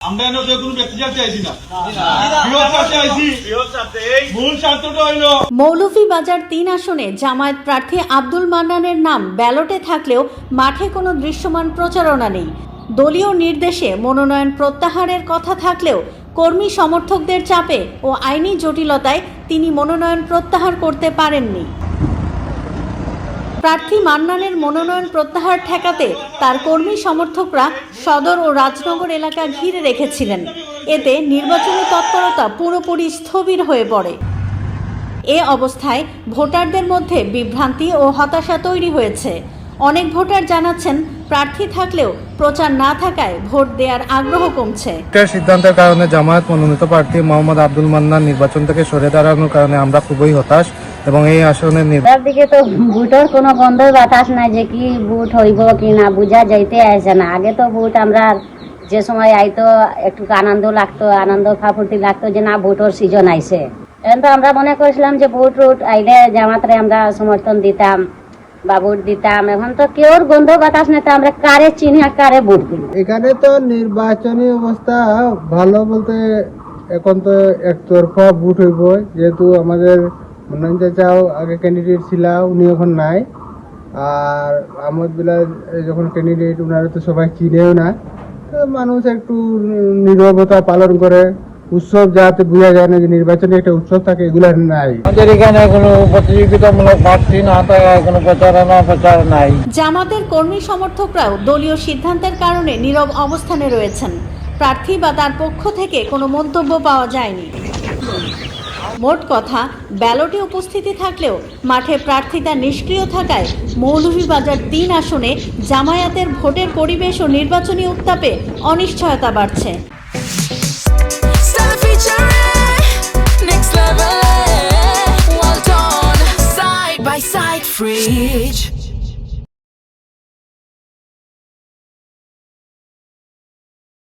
আমরা এনে যে কোনো ব্যক্তিগত চাইছি না, বৃহৎ চাইছি। মূল স্বার্থটা হইল মৌলভীবাজার ৩ আসনে জামায়াত প্রার্থী আব্দুল মান্নানের নাম ব্যালটে থাকলেও মাঠে কোনো দৃশ্যমান প্রচারণা নেই। দলীয় নির্দেশে মনোনয়ন প্রত্যাহারের কথা থাকলেও কর্মী সমর্থকদের চাপে ও আইনি জটিলতায় তিনি মনোনয়ন প্রত্যাহার করতে পারেননি। প্রার্থী মান্নানের মনোনয়ন প্রত্যাহার ঠেকাতে তার কর্মী সমর্থকরা সদর ও রাজনগর এলাকা ঘিরে রেখেছিলেন। এতে নির্বাচনী তৎপরতা পুরোপুরি স্থবির হয়ে পড়ে। এ অবস্থায় ভোটারদের মধ্যে বিভ্রান্তি ও হতাশা তৈরি হয়েছে। অনেক ভোটার জানাচ্ছেন প্রার্থী থাকলেও প্রচার না থাকায় ভোট দেওয়ার আগ্রহ কমছে। সিদ্ধান্তের কারণে জামায়াত মনোনীত প্রার্থী মোহাম্মদ আব্দুল মান্নান নির্বাচন থেকে সরে দাঁড়ানোর কারণে আমরা খুবই হতাশ এবং এই আসনের দিকে তো ভোটের কোনো বন্ধ বাতাস নাই যে কি ভোট হইব কি না বুঝা যাইতে আসে না। আগে তো ভোট আমরা যে সময় আইতো একটু আনন্দ লাগতো, আনন্দ ফাফুর্তি লাগতো যে না ভোটের সিজন আইছে। এখন তো আমরা মনে করেছিলাম যে ভোট আইলে জামাতরে আমরা সমর্থন দিতাম বা ভোট দিতাম। এখন তো কেউর গন্ধ বাতাস নেই, তো আমরা কারে চিনি আর কারে ভোট দিব। এখানে তো নির্বাচনী অবস্থা ভালো বলতে এখন তো একতরফা ভোট হইব, যেহেতু আমাদের মনোনয়ন চাচাও আগে ক্যান্ডিডেট ছিল, উনি এখন নাই। আর আহমদ বিলাল যখন ক্যান্ডিডেট, ওনারা তো সবাই চিনেও না। তো মানুষ একটু নীরবতা পালন করে, উৎসব যাতে বোঝা যায় না যে নির্বাচনে একটা উৎসব থাকে, এগুলো নাই। আমাদের এখানে কোনো প্রতিযোগিতামূলক প্রার্থী না থাকায় কোনো প্রচার নাই। জামাতের কর্মী সমর্থকরাও দলীয় সিদ্ধান্তের কারণে নীরব অবস্থানে রয়েছেন। প্রার্থী বা তার পক্ষ থেকে কোনো মন্তব্য পাওয়া যায়নি। মোট কথা, ব্যালটে উপস্থিতি থাকলেও মাঠে প্রার্থীতা নিষ্ক্রিয় থাকায় মৌলভীবাজার ৩ আসনে জামায়াতের ভোটের পরিবেশ ও নির্বাচনী উত্তাপে অনিশ্চয়তা বাড়ছে। Next level, well done, side by side, fridge.